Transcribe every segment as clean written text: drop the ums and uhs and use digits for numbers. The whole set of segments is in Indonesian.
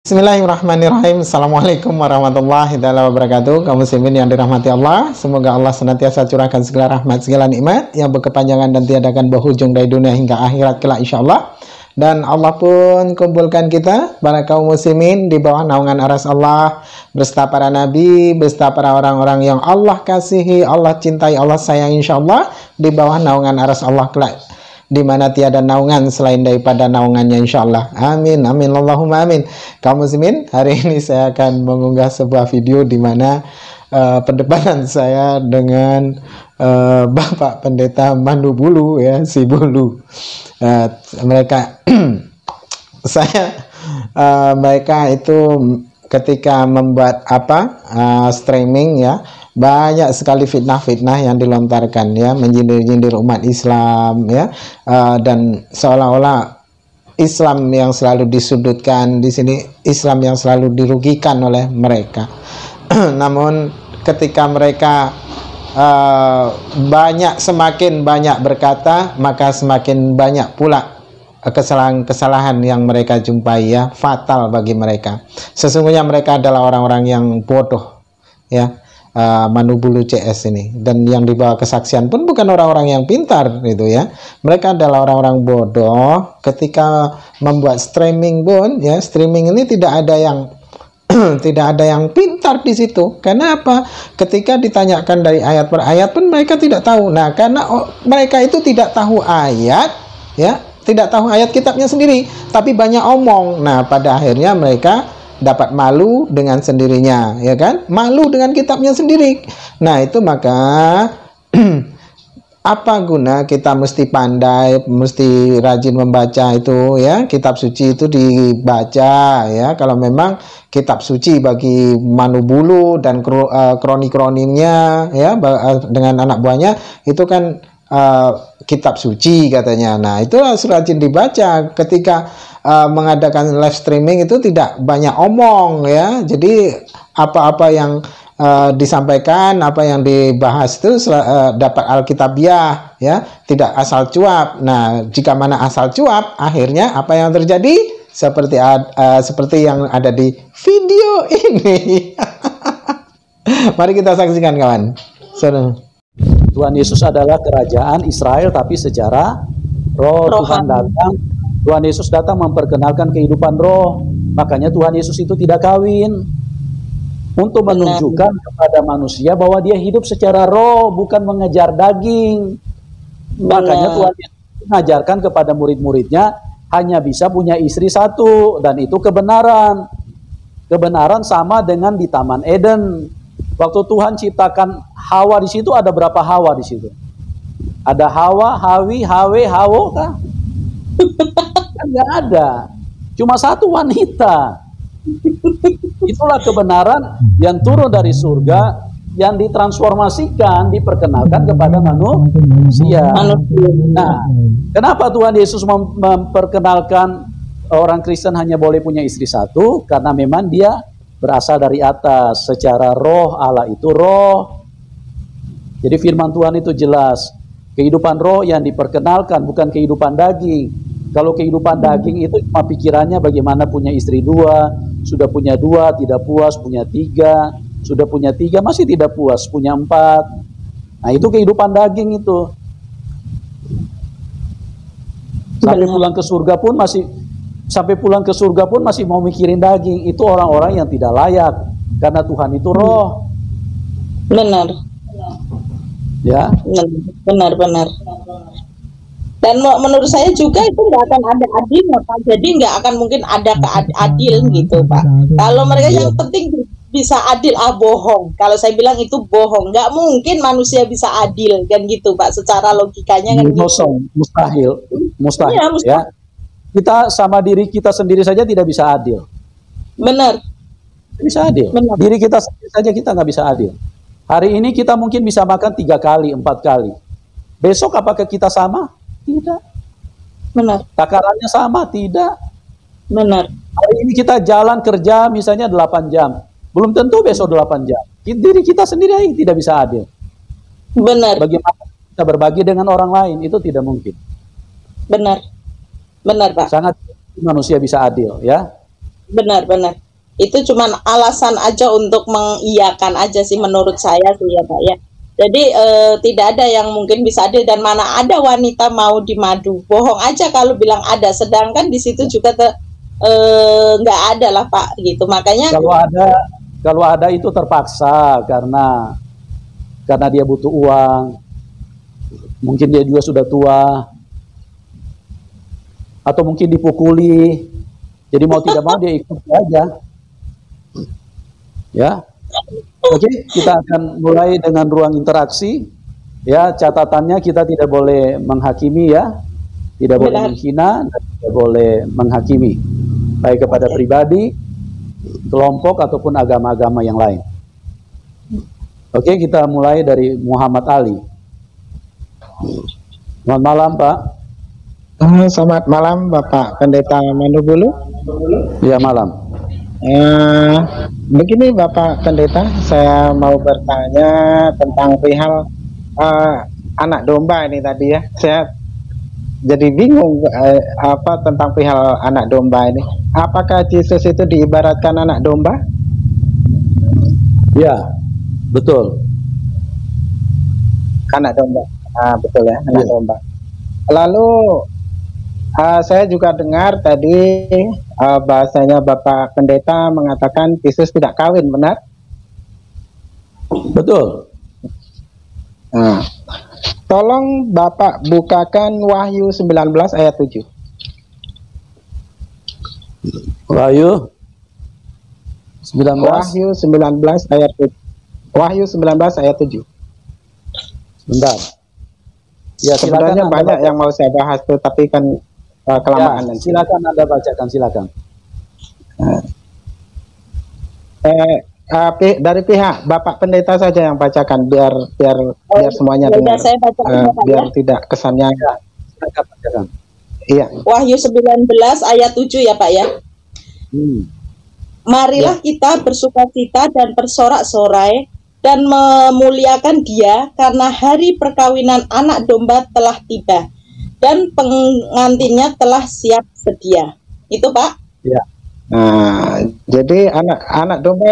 Bismillahirrahmanirrahim. Assalamualaikum warahmatullahi wabarakatuh. Kaum muslimin yang dirahmati Allah, semoga Allah senantiasa curahkan segala rahmat, segala nikmat yang berkepanjangan dan tiada akan berhujung dari dunia hingga akhirat kelak insyaallah. Dan Allah pun kumpulkan kita para kaum muslimin di bawah naungan aras Allah, beserta para nabi, beserta para orang-orang yang Allah kasihi, Allah cintai, Allah sayang insyaallah, di bawah naungan aras Allah kelak, di mana tiada naungan selain daripada naungannya insyaallah. Amin amin Allahumma amin. Kaum muslimin, hari ini saya akan mengunggah sebuah video di mana perdebatan saya dengan Bapak Pendeta Mandu Bulu, ya, si Bulu. Mereka mereka itu ketika membuat streaming, ya, banyak sekali fitnah-fitnah yang dilontarkan, ya, menyindir-nyindir umat Islam, ya, dan seolah-olah Islam yang selalu disudutkan di sini, Islam yang selalu dirugikan oleh mereka. Namun ketika mereka semakin banyak berkata, maka semakin banyak pula kesalahan-kesalahan yang mereka jumpai, ya, fatal bagi mereka. Sesungguhnya mereka adalah orang-orang yang bodoh, ya, Mandu Bulu CS ini, dan yang dibawa kesaksian pun bukan orang-orang yang pintar, gitu, ya. Mereka adalah orang-orang bodoh. Ketika membuat streaming pun, ya, streaming ini tidak ada yang tidak ada yang pintar di situ. Karena apa? Ketika ditanyakan dari ayat per ayat pun mereka tidak tahu. Nah, karena mereka itu tidak tahu ayat, ya, tidak tahu ayat kitabnya sendiri, tapi banyak omong. Nah, pada akhirnya mereka dapat malu dengan sendirinya, ya kan? Malu dengan kitabnya sendiri. Nah, itu maka apa guna kita mesti pandai, mesti rajin membaca itu, ya, kitab suci itu dibaca, ya. Kalau memang kitab suci bagi Mandu Bulu dan kroni-kroninya, ya, dengan anak buahnya itu kan kitab suci katanya. Nah, itu harus rajin dibaca. Ketika mengadakan live streaming itu tidak banyak omong, ya. Jadi apa-apa yang disampaikan, apa yang dibahas itu dapat alkitabiah, ya, tidak asal cuap. Nah, jika mana asal cuap, akhirnya apa yang terjadi seperti yang ada di video ini. Mari kita saksikan, kawan. Tuhan Yesus adalah kerajaan Israel, tapi secara roh. Tuhan Yesus datang memperkenalkan kehidupan roh. Makanya Tuhan Yesus itu tidak kawin, untuk menunjukkan kepada manusia bahwa dia hidup secara roh, bukan mengejar daging. Makanya Tuhan Yesus mengajarkan kepada murid-muridnya hanya bisa punya istri satu, dan itu kebenaran. Kebenaran sama dengan di Taman Eden. Waktu Tuhan ciptakan Hawa, di situ ada berapa Hawa di situ? Ada Hawa, Hawi, Hawe, Hawo kah? Enggak ada. Cuma satu wanita. Itulah kebenaran yang turun dari surga, yang ditransformasikan, diperkenalkan kepada manusia. Nah, kenapa Tuhan Yesus memperkenalkan orang Kristen hanya boleh punya istri satu? Karena memang dia berasal dari atas. Secara roh, Allah itu roh. Jadi firman Tuhan itu jelas. Kehidupan roh yang diperkenalkan, bukan kehidupan daging. Kalau kehidupan daging itu cuma pikirannya bagaimana punya istri dua, sudah punya dua tidak puas, punya tiga, sudah punya tiga masih tidak puas, punya empat. Nah, itu kehidupan daging itu. Sampai pulang ke surga pun masih mau mikirin daging. Itu orang-orang yang tidak layak, karena Tuhan itu roh. Benar. Ya. Benar. Dan menurut saya juga itu nggak akan ada adilnya, Pak. Jadi nggak akan mungkin ada adil gitu, Pak. Kalau mereka yang penting bisa adil, bohong. Kalau saya bilang itu bohong, nggak mungkin manusia bisa adil, kan gitu, Pak. Secara logikanya kan gitu. Mustahil. Ya, Ya. Kita sama diri kita sendiri saja tidak bisa adil. Benar. Bisa adil. Benar. Diri kita sendiri saja kita nggak bisa adil. Hari ini kita mungkin bisa makan 3 kali, 4 kali. Besok apakah kita sama? Tidak. Benar. Takarannya sama? Tidak. Benar. Hari ini kita jalan kerja misalnya 8 jam. Belum tentu besok 8 jam. Diri kita sendiri yang tidak bisa adil. Benar. Bagaimana kita berbagi dengan orang lain, itu tidak mungkin. Benar. Benar, Pak. Sangat manusia bisa adil, ya. benar. Itu cuman alasan aja untuk mengiyakan aja sih menurut saya sih ya Pak ya. Jadi tidak ada yang mungkin bisa adil, dan mana ada wanita mau dimadu. Bohong aja kalau bilang ada, sedangkan di situ juga nggak ada lah Pak gitu. Makanya kalau ada itu terpaksa karena dia butuh uang. Mungkin dia juga sudah tua, atau mungkin dipukuli. Jadi mau tidak mau dia ikut aja. Ya. Oke, kita akan mulai dengan ruang interaksi. Ya, catatannya kita tidak boleh menghakimi ya. Tidak boleh menghina dan tidak boleh menghakimi. Baik kepada pribadi, kelompok ataupun agama-agama yang lain. Oke, kita mulai dari Muhammad Ali. Selamat malam, Pak. Selamat malam, Bapak Pendeta Manubulu. Ya, malam. Begini Bapak Pendeta, saya mau bertanya tentang perihal anak domba ini tadi ya. Saya jadi bingung apa tentang perihal anak domba ini. Apakah Yesus itu diibaratkan anak domba? Ya, betul. Anak domba. Betul ya, anak domba. Lalu saya juga dengar tadi bahasanya Bapak Pendeta mengatakan Yesus tidak kawin, benar? Betul. Tolong Bapak bukakan Wahyu 19 ayat 7. Wahyu 19. Wahyu 19 ayat 7. Wahyu 19 ayat 7. Sebentar. Ya, sebenarnya banyak yang mau saya bahas tuh, tapi kan kelamaan. Ya, silakan Anda bacakan, silakan. Dari pihak Bapak Pendeta saja yang bacakan, biar semuanya dengar. Biar tidak kesannya. Ya, silakan bacakan. Iya. Wahyu 19 ayat 7 ya Pak ya. Marilah kita bersukacita dan bersorak-sorai dan memuliakan Dia, karena hari perkawinan anak domba telah tiba dan pengantinnya telah siap sedia. Itu Pak? Ya. Jadi anak domba,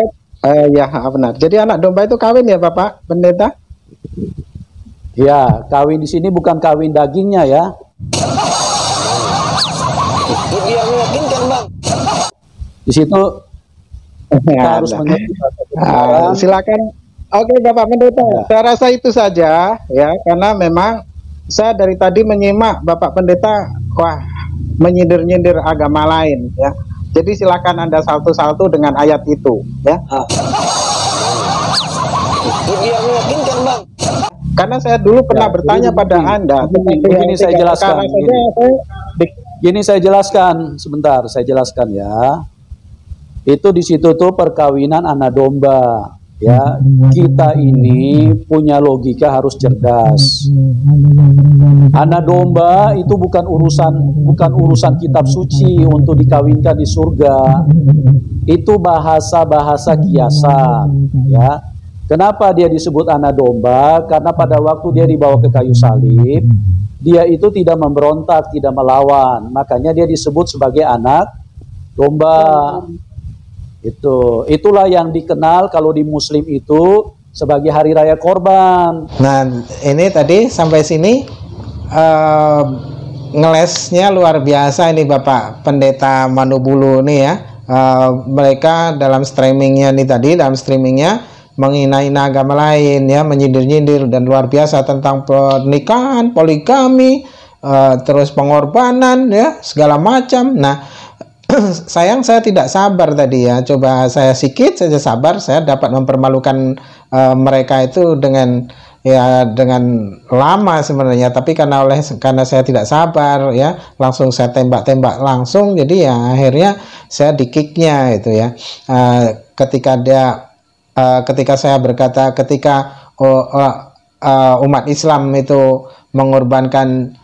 ya benar. Jadi anak domba itu kawin ya Bapak Pendeta? Ya, kawin di sini bukan kawin dagingnya ya. Biar meyakinkan Bang. Di situ kita harus mengerti. Silakan. Oke Bapak Pendeta, saya rasa itu saja ya, karena memang saya dari tadi menyimak Bapak Pendeta, menyindir-nyindir agama lain ya. Jadi silakan Anda salto-salto dengan ayat itu ya. Biar meyakinkan Bang. Karena saya dulu pernah bertanya pada Anda. Begini saya jelaskan. Gini saya jelaskan, sebentar saya jelaskan ya. Itu di situ tuh perkawinan anak domba. Ya, kita ini punya logika, harus cerdas. Anak domba itu bukan urusan kitab suci untuk dikawinkan di surga. Itu bahasa kiasan, ya. Kenapa dia disebut anak domba? Karena pada waktu dia dibawa ke kayu salib, dia itu tidak memberontak, tidak melawan. Makanya dia disebut sebagai anak domba. Itulah yang dikenal kalau di Muslim itu sebagai hari raya korban. Nah, ini tadi sampai sini ngelesnya luar biasa ini Bapak Pendeta Manubulu nih ya. Mereka dalam streamingnya menghina-hina agama lain ya, menyindir-nyindir dan luar biasa tentang pernikahan, poligami, terus pengorbanan ya, segala macam. Nah, sayang saya tidak sabar tadi ya, coba saya sikit saja sabar, saya dapat mempermalukan mereka itu dengan lama sebenarnya, tapi karena saya tidak sabar ya, langsung saya tembak langsung, jadi ya akhirnya saya di-kick-nya itu ya. Ketika saya berkata umat Islam itu mengorbankan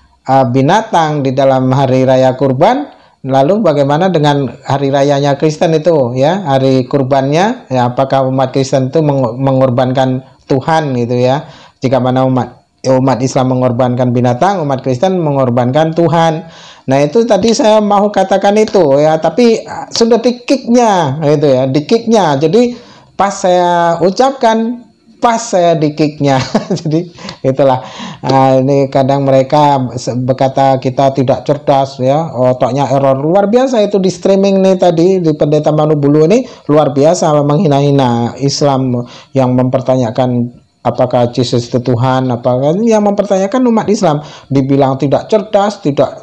binatang di dalam hari raya kurban, lalu bagaimana dengan hari rayanya Kristen itu ya, hari kurbannya ya, apakah umat Kristen itu mengorbankan Tuhan gitu ya? Jika mana umat umat Islam mengorbankan binatang, umat Kristen mengorbankan Tuhan. Nah itu tadi saya mau katakan itu ya, tapi sudah di-kick-nya gitu ya, di-kick-nya. Jadi pas saya ucapkan, pas saya di-kick-nya. Jadi itulah. Ini kadang mereka berkata kita tidak cerdas ya, otaknya error. Luar biasa itu di streaming nih tadi di Pendeta Manubulu ini, luar biasa menghina-hina Islam yang mempertanyakan apakah Yesus itu Tuhan, apakah yang mempertanyakan umat Islam, dibilang tidak cerdas, tidak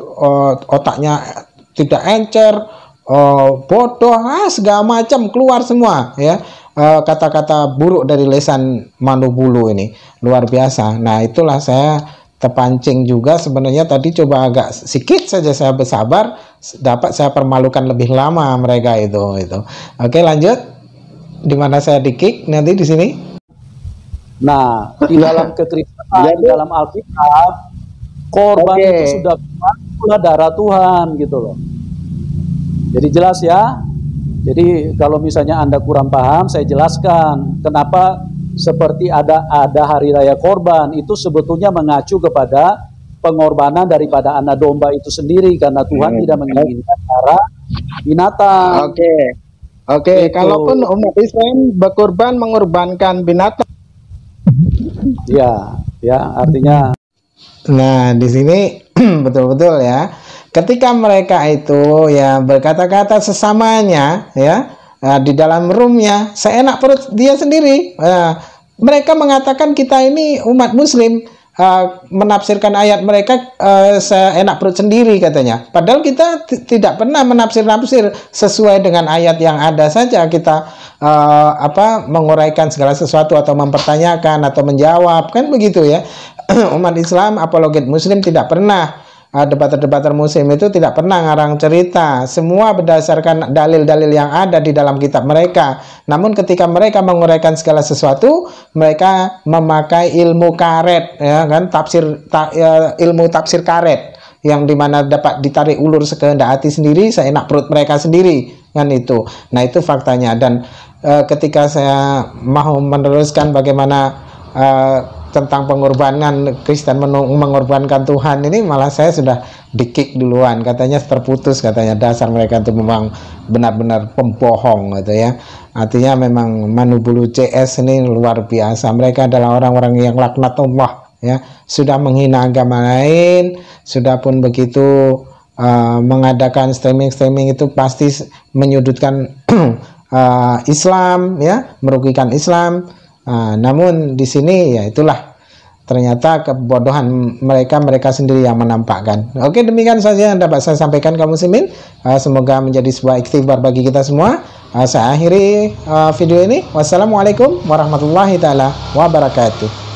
otaknya tidak encer, bodoh, segala macam keluar semua ya, kata-kata buruk dari lisan Manubulu ini luar biasa. Nah itulah saya terpancing juga sebenarnya tadi, coba agak sedikit saja saya bersabar, dapat saya permalukan lebih lama mereka itu. Oke lanjut, di mana saya di-kick nanti di sini. Nah, di dalam kekristenan, di dalam Alkitab, korban itu sudah pula darah Tuhan gitu loh. Jadi jelas ya. Jadi kalau misalnya Anda kurang paham, saya jelaskan kenapa seperti ada hari raya korban itu sebetulnya mengacu kepada pengorbanan daripada anak domba itu sendiri, karena Tuhan tidak menginginkan darah binatang. Oke. Kalaupun umat Islam berkorban mengorbankan binatang. Ya, artinya. Nah, di sini betul-betul ya. Ketika mereka itu ya berkata-kata sesamanya ya, di dalam roomnya, seenak perut dia sendiri. Mereka mengatakan kita ini umat Muslim, menafsirkan ayat mereka seenak perut sendiri katanya. Padahal kita tidak pernah menafsir-nafsir sesuai dengan ayat yang ada saja. Kita menguraikan segala sesuatu atau mempertanyakan atau menjawab, kan begitu ya. Umat Islam apologet Muslim tidak pernah, debater-debater Muslim itu tidak pernah ngarang cerita, semua berdasarkan dalil-dalil yang ada di dalam kitab mereka. Namun ketika mereka menguraikan segala sesuatu, mereka memakai ilmu karet ya kan, ilmu tafsir karet, yang dimana dapat ditarik ulur sekehendak hati sendiri, seenak perut mereka sendiri kan itu. Nah itu faktanya. Dan ketika saya mau meneruskan bagaimana tentang pengorbanan Kristen mengorbankan Tuhan ini, malah saya sudah di-kick duluan, katanya terputus, katanya dasar mereka itu memang benar-benar pembohong gitu ya. Artinya memang Manubulu CS ini luar biasa, mereka adalah orang-orang yang laknatullah ya, sudah menghina agama lain, sudah pun begitu mengadakan streaming itu pasti menyudutkan Islam ya, merugikan Islam. Namun di sini ya itulah, ternyata kebodohan mereka sendiri yang menampakkan. Oke, demikian saja yang dapat saya sampaikan kaum muslimin. Semoga menjadi sebuah ikhtibar bagi kita semua. Saya akhiri video ini. Wassalamualaikum warahmatullahi taala wabarakatuh.